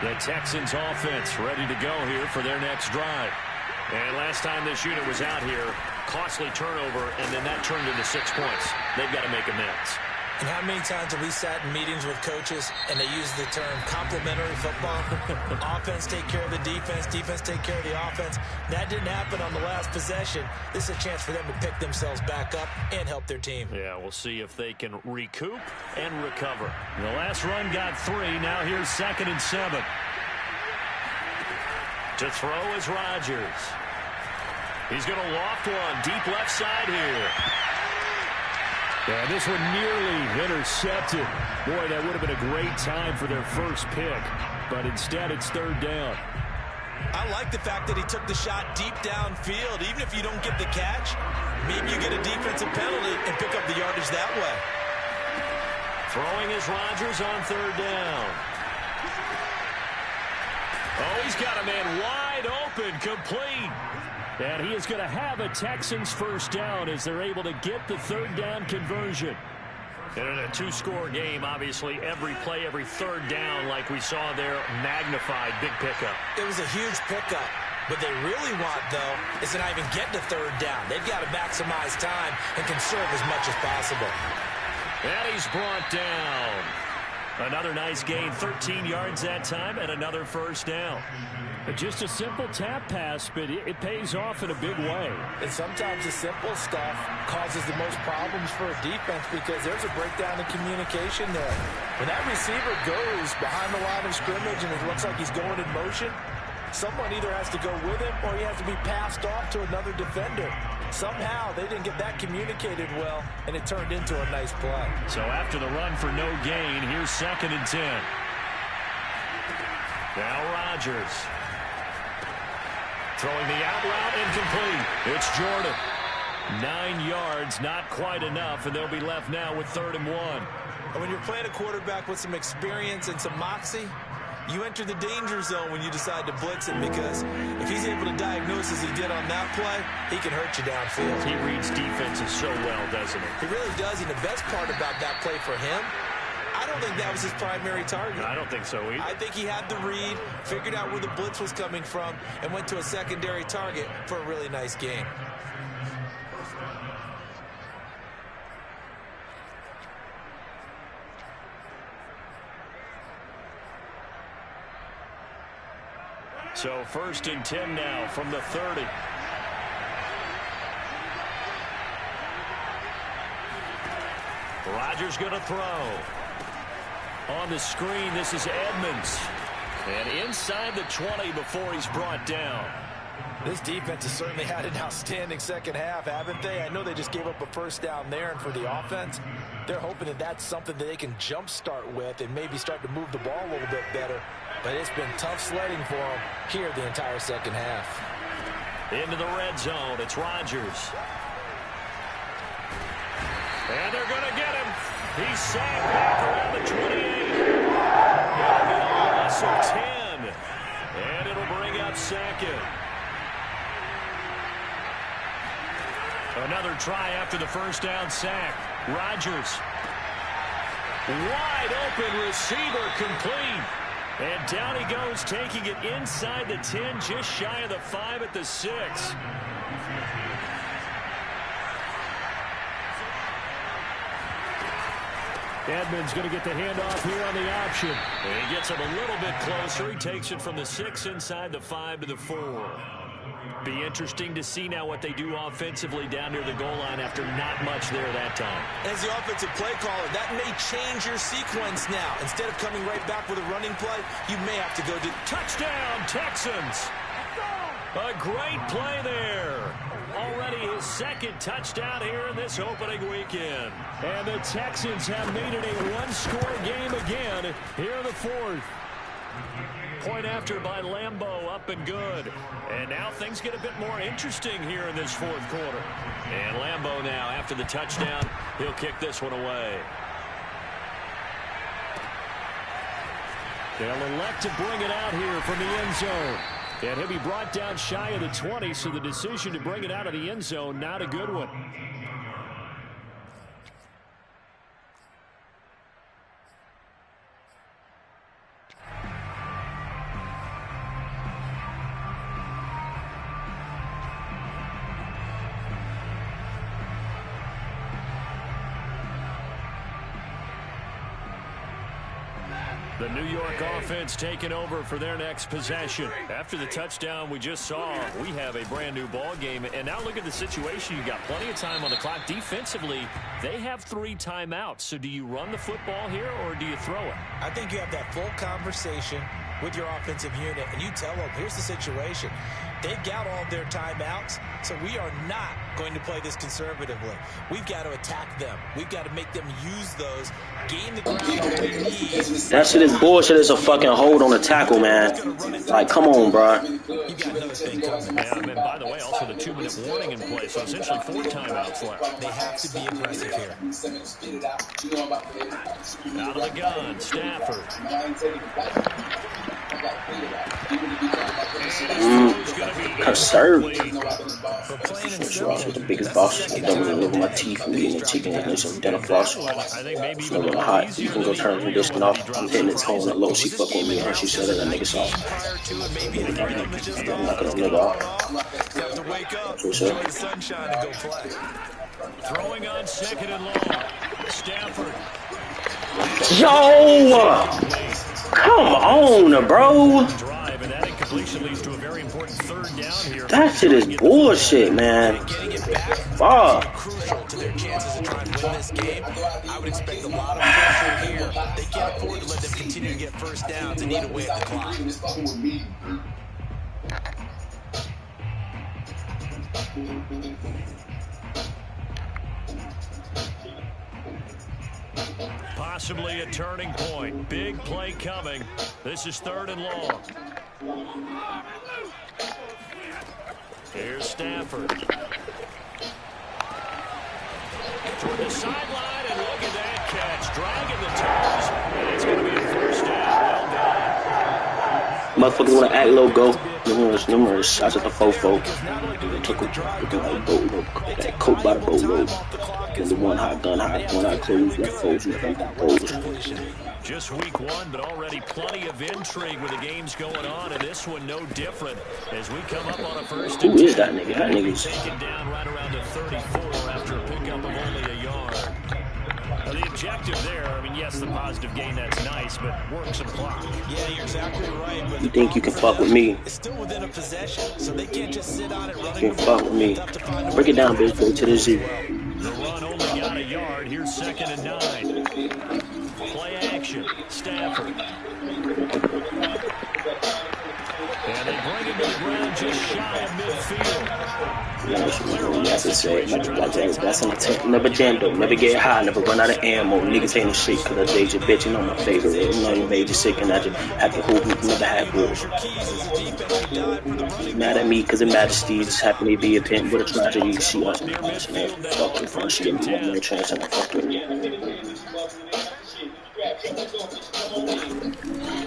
The Texans offense ready to go here for their next drive. And last time this unit was out here, costly turnover, and then that turned into 6 points. They've got to make amends. And how many times have we sat in meetings with coaches and they use the term complementary football? Offense take care of the defense, defense take care of the offense. That didn't happen on the last possession. This is a chance for them to pick themselves back up and help their team. Yeah, we'll see if they can recoup and recover. The last run got 3. Now here's 2nd and 7. To throw is Rodgers. He's going to loft one deep left side here. Yeah, this one nearly intercepted. Boy, that would have been a great time for their first pick, but instead it's 3rd down. I like the fact that he took the shot deep downfield. Even if you don't get the catch, maybe you get a defensive penalty and pick up the yardage that way. Throwing is Rodgers on 3rd down. Oh, he's got a man wide open, complete. And he is going to have a Texans first down as they're able to get the 3rd down conversion. And in a 2-score game, obviously, every play, every 3rd down, like we saw there, magnified, big pickup. It was a huge pickup. What they really want, though, is to not even get to 3rd down. They've got to maximize time and conserve as much as possible. And he's brought down. Another nice gain, 13 yards that time, and another first down. Just a simple tap pass, but it pays off in a big way. And sometimes the simple stuff causes the most problems for a defense because there's a breakdown in communication there. When that receiver goes behind the line of scrimmage and it looks like he's going in motion, someone either has to go with him or he has to be passed off to another defender. Somehow they didn't get that communicated well, and it turned into a nice play. So after the run for no gain, here's 2nd and 10. Now Rodgers. Throwing the out route, incomplete. It's Jordan. 9 yards, not quite enough, and they'll be left now with 3rd and 1. And when you're playing a quarterback with some experience and some moxie, you enter the danger zone when you decide to blitz him because if he's able to diagnose as he did on that play, he can hurt you downfield. He reads defenses so well, doesn't he? He really does, and the best part about that play for him, I don't think that was his primary target. I don't think so either. I think he had the read, figured out where the blitz was coming from, and went to a secondary target for a really nice game. So 1st and 10 now from the 30. Rodgers going to throw. On the screen, this is Edmonds. And inside the 20 before he's brought down. This defense has certainly had an outstanding second half, haven't they? I know they just gave up a first down there, and for the offense, they're hoping that that's something that they can jumpstart with and maybe start to move the ball a little bit better. But it's been tough sledding for them here the entire second half. Into the red zone, it's Rodgers. And they're going to get him. He's sacked back around the 28. It'll be a loss of 10. And it'll bring up 2nd. Another try after the first down sack. Rodgers. Wide open receiver, complete. And down he goes, taking it inside the 10, just shy of the 5 at the 6. Edmonds going to get the handoff here on the option. And he gets him a little bit closer. He takes it from the 6 inside the 5 to the 4. Be interesting to see now what they do offensively down near the goal line after not much there that time. As the offensive play caller, that may change your sequence now. Instead of coming right back with a running play, you may have to go to touchdown, Texans. A great play there. Already his second touchdown here in this opening weekend. And the Texans have made it a one-score game again here in the fourth. Point after by Lambeau, up and good. And now things get a bit more interesting here in this fourth quarter. And Lambeau now, after the touchdown, he'll kick this one away. They'll elect to bring it out here from the end zone. And he'll be brought down shy of the 20, so the decision to bring it out of the end zone, not a good one. The New York offense taking over for their next possession. After the touchdown we just saw, we have a brand new ball game. And now look at the situation. You've got plenty of time on the clock. Defensively, they have 3 timeouts. So do you run the football here or do you throw it? I think you have that full conversation with your offensive unit, and you tell them, here's the situation. They've got all of their timeouts, so we are not going to play this conservatively. We've got to attack them. We've got to make them use those, gain the ground that we need. That shit is bullshit. It's a fucking hold on the tackle, man. Like, come on, bro. And by the way, also the 2-minute warning in place, so essentially 4 timeouts left. They have to be aggressive here. Out of the gun, Stafford. Conserved. So I was the biggest boss. I don't really live with my teeth and eating the chicken and some dental floss. It's a little hot. You can go turn the disc off. I'm hitting the tone at low. She fuck with me and she said that nigga soft. I'm knocking a nigga off. That's what she said. Throwing on second and long. Stafford. Yo! Come on, bro. That shit is bullshit, man. Fuck. Crucial to their chances of trying to win this game. I would expect a lot of pressure here. They can't afford to let them continue to get first downs and eat away at the clock. Possibly a turning point. Big play coming. This is 3rd and long. Here's Stafford. Toward the sideline, and look at that catch. Dragging the toes. And it's going to be a first down. Well done. Motherfuckers want to act logo. Numerous shots at the fofo. They took a boatload. That coat by the boatload. And the one hot gun, one hot clothes, left foes, left foes. Just week 1, but already plenty of intrigue with the games going on, and this one no different as we come up on a first. Who is that nigga? That nigga's taken down right around the 34 after a pickup of only a yard. Now the objective there, I mean, yes, the positive gain, that's nice, but work some clock. Yeah, you're exactly right. But you think you can fuck with me? It's still within a possession, so they can't just sit on it running. You can fuck with me. Break it down, bitch. Go to the Z. The run only got a yard. Here's 2nd and 9. Play action. Stafford. And they bring him to the ground just shy of midfield. Yeah, that's what you have to say. That's on the tip. Never jando, never get high, never run out of ammo. Niggas ain't no shit, cause I dated your bitch, you know my favorite. You know you made you sick, and I just have to hope you never have good. Mad at me, cause of majesty, just happened to be a pimp with a tragedy. She was me, fuck in front, she gave me 1 minute chance, and I fucked with me.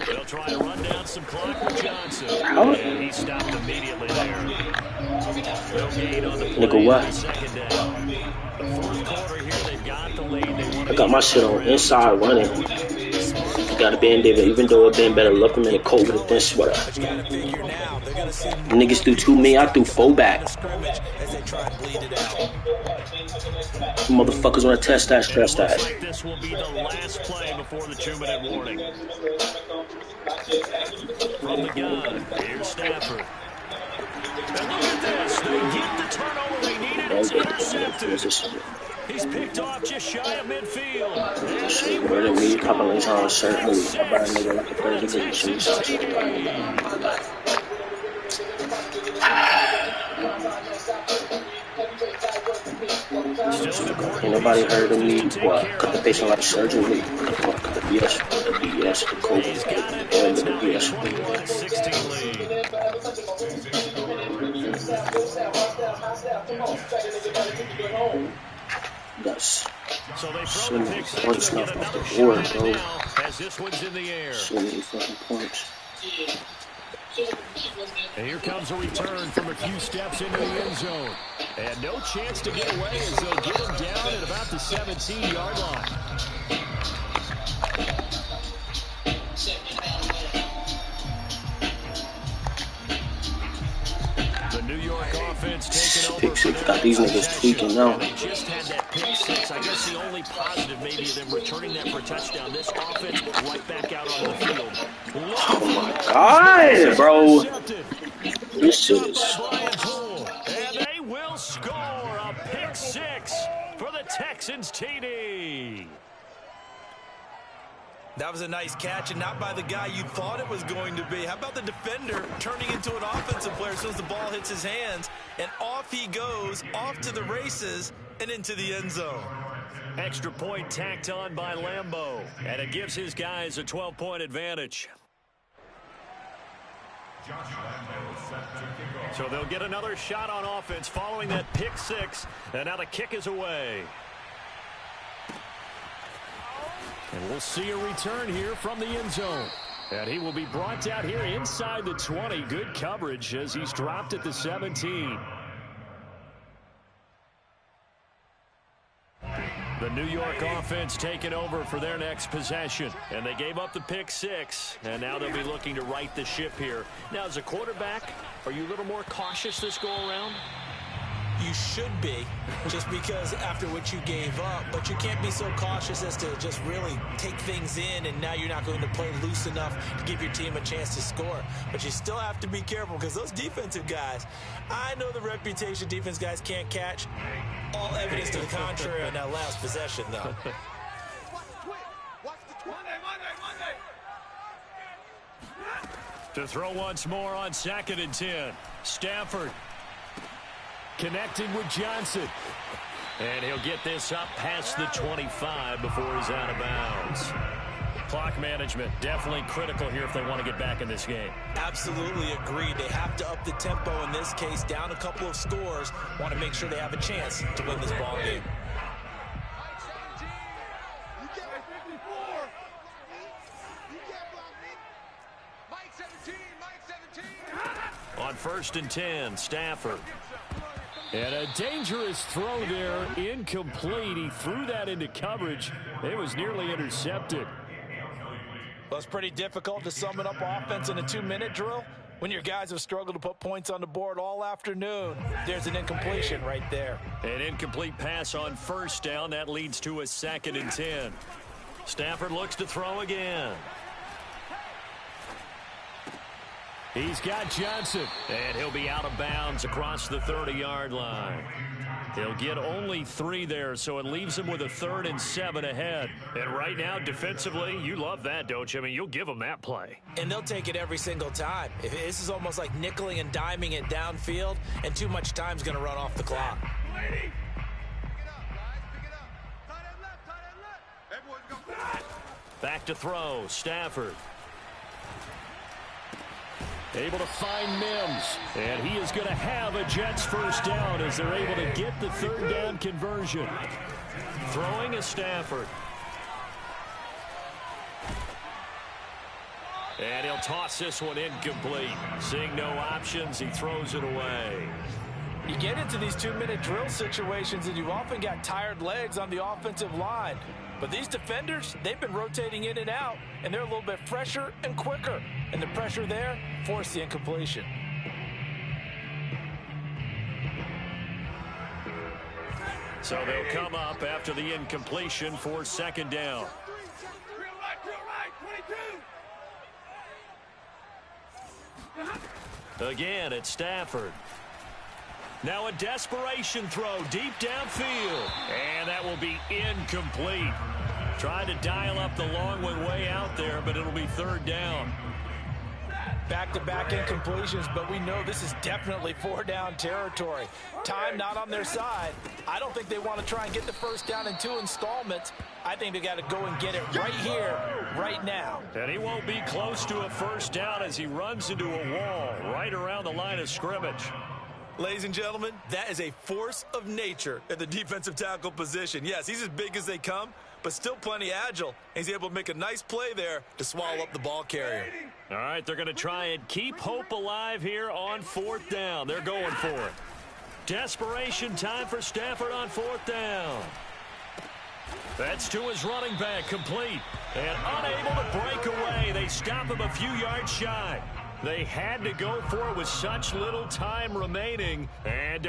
They'll try to run down some clock with Johnson. And he stopped immediately there. No gain on the play. Nigga, what? Second down. The 4th quarter here, they've got the lead. I got my shit on inside running. Got a band-aid, even though it been better looking than a coat with a thin sweater. Niggas threw 2 me, I threw 4 back. Motherfuckers wanna test that, stress that. This will be the last play before the 2-minute warning. From the gun, here's Stafford. And look intercepted. He's picked off just shy of midfield. Shit, better than me. Couple lanes on certainly. I buy a nigga like a 30 degree shimmy sauce. Ain't nobody heard of me. What? Cut the patient like surgery. Cut the BS. The BS. The COVID. And the BS. That's so they so many points left off the board, bro. As this one's in the air. So many fucking points. And here comes a return from a few steps into the end zone. And no chance to get away as they'll get him down at about the 17-yard line. The New York offense taking over. Pick six got these niggas tweaking now. They just had that pick six. I guess the only positive maybe of them returning that for a touchdown. This offense right back out on the field. Oh my God, bro. This shit is... And they will score a pick six for the Texans TD. That was a nice catch, and not by the guy you thought it was going to be. How about the defender turning into an offensive player as soon as the ball hits his hands, and off he goes, off to the races, and into the end zone. Extra point tacked on by Lambo, and it gives his guys a 12-point advantage. So they'll get another shot on offense following that pick six, and now the kick is away. And we'll see a return here from the end zone. And he will be brought down here inside the 20. Good coverage as he's dropped at the 17. The New York offense taking over for their next possession. And they gave up the pick six. And now they'll be looking to right the ship here. Now, as a quarterback, are you a little more cautious this go-around? You should be, just because after what you gave up, but you can't be so cautious as to just really take things in, and now you're not going to play loose enough to give your team a chance to score. But you still have to be careful because those defensive guys, I know the reputation defense guys can't catch. All evidence to the contrary on that last possession, though. To throw once more on 2nd and 10. Stafford connecting with Johnson. And he'll get this up past the 25 before he's out of bounds. Clock management definitely critical here if they want to get back in this game. Absolutely agreed. They have to up the tempo in this case, down a couple of scores. Want to make sure they have a chance to win this ball game. On 1st and 10, Stafford. And a dangerous throw there, incomplete. He threw that into coverage. It was nearly intercepted. Well, it's pretty difficult to summon up offense in a 2-minute drill when your guys have struggled to put points on the board all afternoon. There's an incompletion right there. An incomplete pass on 1st down. That leads to a 2nd and 10. Stafford looks to throw again. He's got Johnson, and he'll be out of bounds across the 30-yard line. He'll get only 3 there, so it leaves him with a 3rd and 7 ahead. And right now, defensively, you love that, don't you? I mean, you'll give them that play. And they'll take it every single time. This is almost like nickeling and diming it downfield, and too much time's going to run off the clock. Back to throw, Stafford. Able to find Mims, and he is going to have a Jets 1st down as they're able to get the 3rd down conversion. Throwing is Stafford. And he'll toss this one incomplete. Seeing no options, he throws it away. You get into these 2-minute drill situations, and you often got tired legs on the offensive line. But these defenders, they've been rotating in and out, and they're a little bit fresher and quicker. And the pressure there forced the incompletion. So they'll come up after the incompletion for 2nd down. Again, it's Stafford. Now a desperation throw deep downfield. And that will be incomplete. Tried to dial up the long one way out there, but it'll be third down. Back-to-back incompletions, but we know this is definitely four-down territory. Time not on their side. I don't think they want to try and get the first down in 2 installments. I think they got to go and get it right here, right now. And he won't be close to a first down as he runs into a wall right around the line of scrimmage. Ladies and gentlemen, that is a force of nature at the defensive tackle position. Yes, he's as big as they come, but still plenty agile. And he's able to make a nice play there to swallow up the ball carrier. All right, they're going to try and keep hope alive here on 4th down. They're going for it. Desperation time for Stafford on 4th down. That's to his running back, complete. And unable to break away. They stop him a few yards shy. They had to go for it with such little time remaining. And